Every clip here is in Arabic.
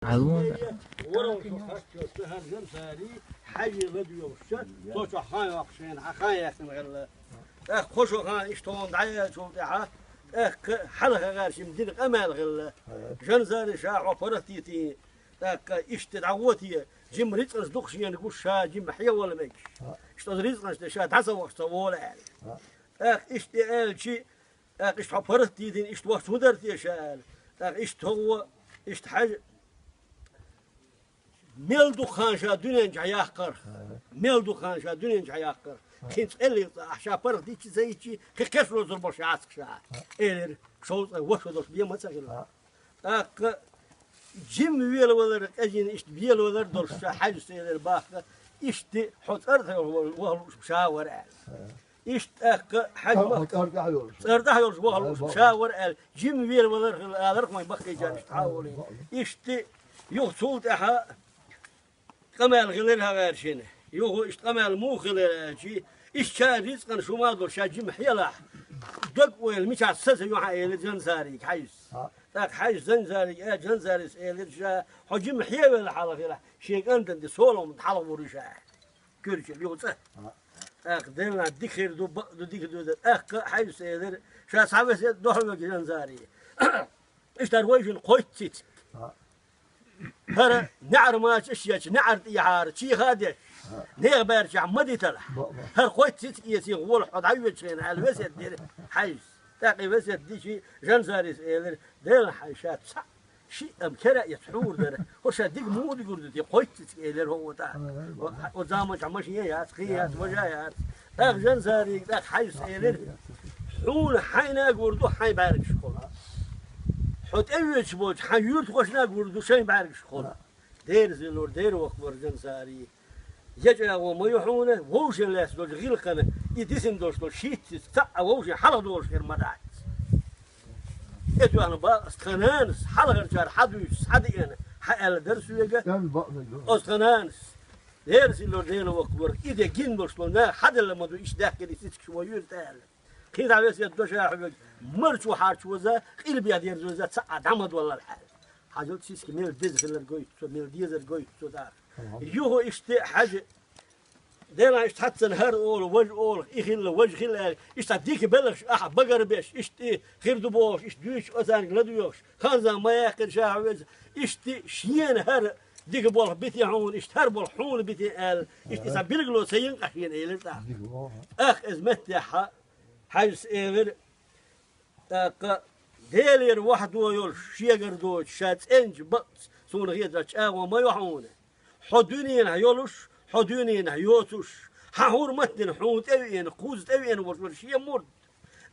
عدوان ورا وشخص سهر جنساري حاجة بدو يوشت توش خان وقشين خان ياسن غلا خوش خان اشتون دعيا شو دعا حلقة غير شي مدير أمال غلا جنزاري شاع وفرتيتي اشت دعوتي جيم ريتس دوخشي نقول شا جيم حيا ولا ميك اشت ريتس شا تعسى وقت ولا يعني اشت قال شي اشت فرتيتي اشت وقت ودرتي شال اشت هو اشت حاجة ميلدو خانشا دنيا جاياقر ميلدو خانشا دنيا جاياقر كنت اللي عشان فرق ديك زي شيء كيف لو زربو شعاتك شعات إير شو وش دوش بيا ما تسجل جيم ويل ولا أجين إيش بيل ولا دوش حاجة سير الباخ إيش حط أرض وهو شاور إيش حاجة حط أرض حيول أرض حيول وهو شاور جيم ويل ولا أدرك ما يبقى جانش تحاولين إيش يوصل أها قمال غليلها غير شيء يوهو اشتقمال مو غليل شيء إيش كان رزقا شو ما دور شاجي محيلا دق ويل مش عسس يوحى إلى جنزاري حيس تاك حيس جنزاري جنزاري إلى جا حجي محيلا ولا حاله فيلا شيء أنت دي سولو من حاله ورشة كرش اليوم تاك دينا ديكير دو ديكير دو تاك حيس إلى شا صعبة دوحة جنزاري إيش ترويج القويت هر نعر ما تشيش نعر يعار شي هذا نيغ بارجع مدي تلا هر خويت يتي غول حد عيوت شين على الوسط دير حيس تاقي وسط دي شي جنزاريس إلر دير حيشات صح شي أمكرة يتحور دير وش ديك مود يقول دي خويت إلر هو تا وزامج عمشيات خيات وجايات تاق جنزاري تاق حيس إلر حول حينا قردو حي بارك شكول حط أيش بوج حيوت خوشنا قردو شين بارك شكول دير زلور دير وقبر جنزاري يجا وما يحونه ووش الناس دول غير قنا يدسن دوش دول شيت تاع ووش حلا دوش غير مدعت ادو انا با استنانس حلا غير جار حدوش حدي انا حال درس يجا استنانس درس لو دين وكبر اذا جن دوش لا حد لما دو ايش داخل يسك شويه تاع كده عايز يدوش يا مرش وحارش وزا خيل بيد يرزوزا سعد عمد والله الحال حاجات سيسك ميل ديز خلال جوي ميل ديزر جوي تو دار يوهو اشتي حاجة دينا اشتحت نهار أول وجه أول إخيل وجه خيل اشتديك بلش بقر بيش اشتي خير دبوش اشتديش أزانك لدويوش خانزا ما ياكل شاعوز اشتي شين هر ديك بول بيتي عون اشتهر بول حون بيتي آل اشتي سبيلقلو سيين قشين إيلر تا ازمتي حاجس إيلر تاق ديلير واحد ويول شيغر دوش شات انج بط سون غيدرش وما يحونه حدونين هيولوش حدونين هيوتوش حور متن حوت أوين قوز أوين وشيء مرد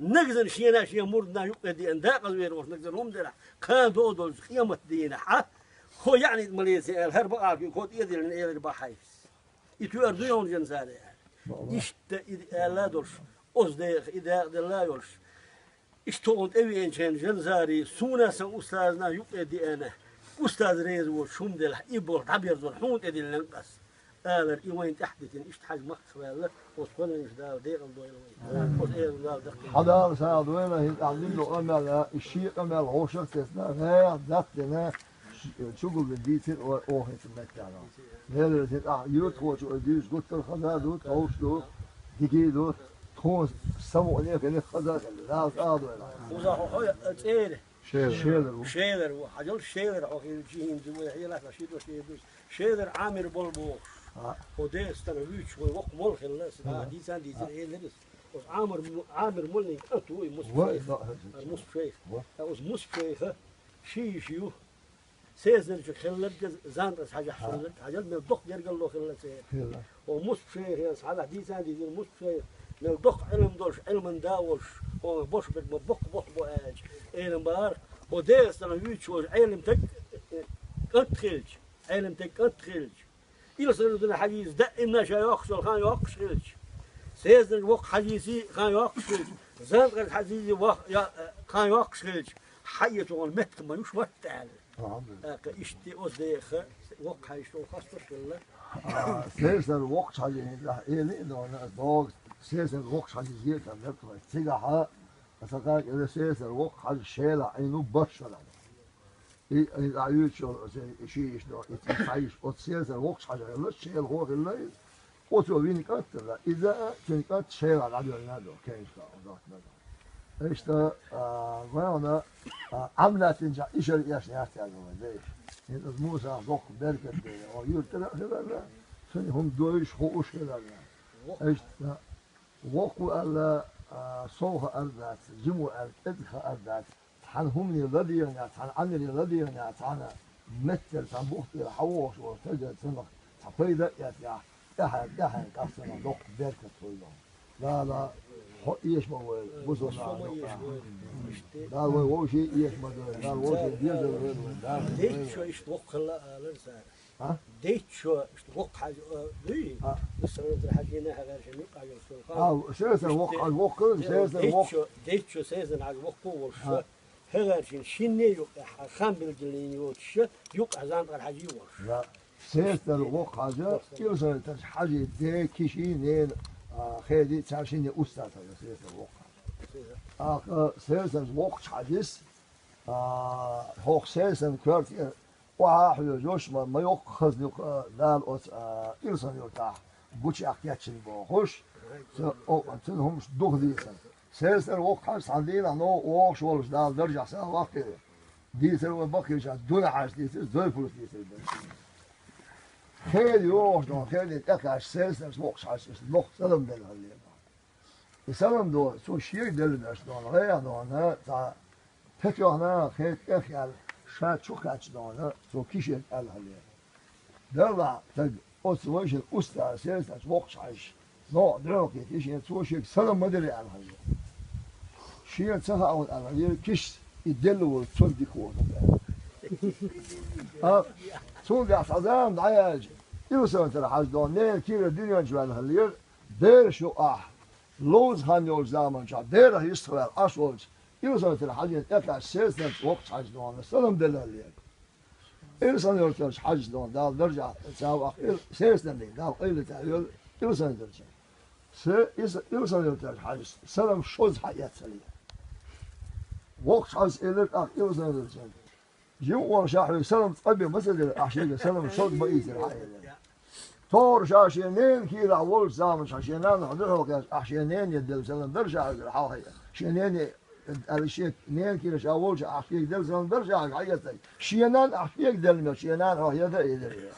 نجزن شينا شيء مرد نا يقدي أنداق الوير وش نجزن هم درا كان دودل قيمة دينا هو يعني ماليزيا الهرب عارف يكون يدي لنا إلى البحيس يتوردون جنزاري إيش لا دولش أصدق إذا لا يولش اشتغلت أوين جنزاري سونا سأستاذنا يقدي أنا أستاذ ريز وشوم دل إبور عبير ذو الحوت إدي لنقص آلر إيوين تحدثين إيش حاج مخص ولا وصلنا إيش داو ديق الضوء وصير داو دق حدا ساعد وين هي تعلم له أمل الشيء أمل عشر تسنا غير ذاتنا شغل بديتين أو هي المكان هذا تبع يوت وش أديش قلت الخذا دوت أوش دوت تيجي دوت تكون سمو عليك اللي خذا لا صاد ولا وزاحو تيره شيلر وحجل شيلر أو غير جين زوي هي لا شيء شيلر عامر بولبوش وديس تنويش ووق مول خلاص دي سان دي زي لبس وس عامر مولني أتوي مصفيخ وس مصفيخ شيو سيزن جو خلت زانت حاجة حلت حجل من الضغط يرجع له خلت ومصفيخ يا صاحب دي سان دي مصفيخ من الضغط علم دوش علم داوش وبوش بق بواج علم بار وديس أنا يشوف علم تك أتخلج علم تك أتخلج إلى صار لنا حديث دائما شيء يخشل خان يخشلج سيزن الوقت حديثي خان يخشلج زين غير حديثي خان يخشلج حيته المت ما يش وقت على إشتي أصدق وقت حيشتو خاصة كله سيزن الوقت حديثي إيه لأنه دوغ سيزن الوقت حديثي كان يبقى تيجا أصدقائك إذا سيس الوقت على الشارع إنه بشر عيوش شيء شنو يتعيش وتسير وقت حاجة لا شيء هو غير وتو وين كاتلا إذا كانت شيء على عدو النادو كيف ذاك نادو إيش تا وانا عملت تنجح إيش اللي يشني أحتاجه ليش موسى ضخ بركة أو يرتلا هذا هم دويش خوش هذا إيش تا وقوا على صوغ أرضات جمو أدخل أرضات هم الذي يعني عن الذي يعني عن مثل عن بوختي حوش وتجد سنة تفيدة يا ده كسر لوك بيرك تويلو لا إيش ما هو بوزنا لا هو شيء إيش ما ده لا هو شيء بيزل ديت شو يشتوق لا لسه ها ديت شو يشتوق حاجة ليه لسه نزل حاجينا هذا شيء قاعد يسوق سياسة وق سياسة وق ديت شو سياسة على وق والش هذا شيء يوقع خام بالجلين يوتش يوقع زان الحاجي ورش لا سياسة وق حاجة يوصل حاجة ده كشينين خيدي تعرفين أستاذ هذا سياسة وق سياسة وق حديث هو سياسة كارتي واحد جوش ما يأخذ دال أوت إنسان يرتاح بوش أحكياتشين بوخش هم دخلي سياسة وق حديث عندنا نو وق شوالش دال درجة سنة واقع دي سر باقي جا دون حاجة دي سر دول فلوس دي سر خير يوش دون خير تكاش سياسة وق حديث لق سلام دل هالليل السلام دو سو شيء دل ناش دون غير دون تا تكيونا خير أخيال شاید چوکاچ دانه تو کیشت الهلیه دلا تگ اوسویش اوستا سیرستاش وقتش نو دروکی کیشی توشیک سلام مدری الهلیه شیعه سها اول الهلیه کیش يدلوا تصل دي كورة تصل دي عصام دعياج يوصل ترى حاج دون نيل كيلو الدنيا جوان هالليل دير شو لوز هانيول زمان شاب دير يشتغل أشولج يوصل ترى حاجة أكل سيسن وقت حاج دون السلام دلالي إنسان يرتاح حاج دون دال درجة ساو سيسن دي دال قيل تعيل يوصل درجة يوصل يرتاح حاج سلام شوز حياة سليم وقت حاج إلك يوصل درجة يوم ورشاح سلام قبل مثل أحشي سلام شوز بقيت الحياة تور شاشينين كيلا أول زمان شاشينان حضره أحشينين يدل سلام درجة الحياة شينين الشيء نين كيلا شاول أحشي يدل سلام درجة حياة شينان أحشي يدل شينان هو يدا يدل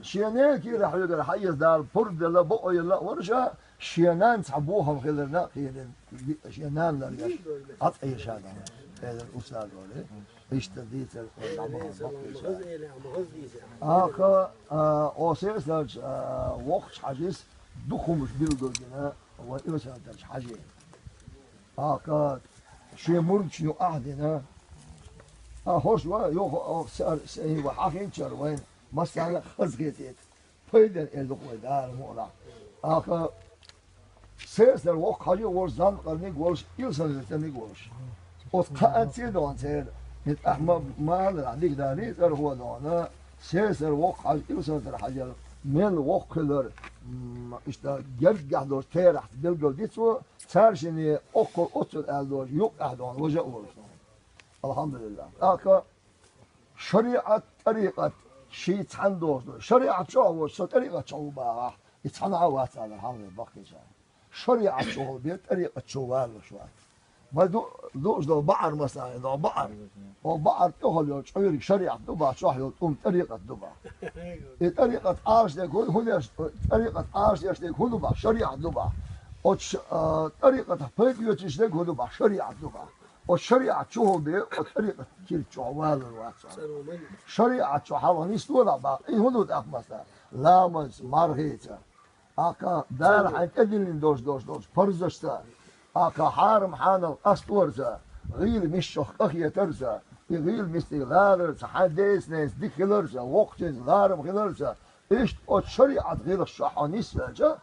شينين كيلا حياة الحياة دار فرد لا بقى لا ورشة شينان تعبوهم خلنا خيرين شينان لا يش أطعي شهادة هذا الأستاذ ولا إيش تديت أوسيس لج وقت حاجز دخول مش بيلقينا وإيش هذا حاجة شيء مرد شنو أحدنا هوش يو سأي وحاكين شروين مثلا خزقتيت فيدن الدخول دار مورا سيس الوقت حاجة ورزان قرنيك ورش يوصل لتنيك ورش وتقاتل دون سير نتأحمد ما عندك داري ترى هو دون سيس الوقت حاجة يوصل ترى حاجة من وقت كلر إشتا جرجع دور تيرح بلقو ديتو تارشني أكل أطل ألدور يوق أهدون وجه ورش الحمد لله شريعة طريقة شيء تحندوش شريعة شو هو طريقة شو بقى يتحنعوات على الحمد لله باقي شريعة شغل بيت طريقة شغال شوي ما دو بعر مثلا دو بعر وبعر تهل يوم شعيري شريعة دبا شو تقوم طريقة دبا طريقة عاش ده كل هنا طريقة عاش ده كل دبا شريعة دبا طريقة فيك يوتش ده كل دبا شريعة دبا والشريعة شغل بيه وطريقة كل شغال الواسع شريعة شغال نستوى بقى إيه هنود مثلا لامس مارهيتا أكا دار حين تدلين دوش فرزشتا أكا حارم حانل أسطورزا غيل مشوخ أخي ترزا غيل مستغلارزا حديث ناس دي خلرزا وقت غارم خلرزا إيش أو شريعة غير الشحانيس فاجا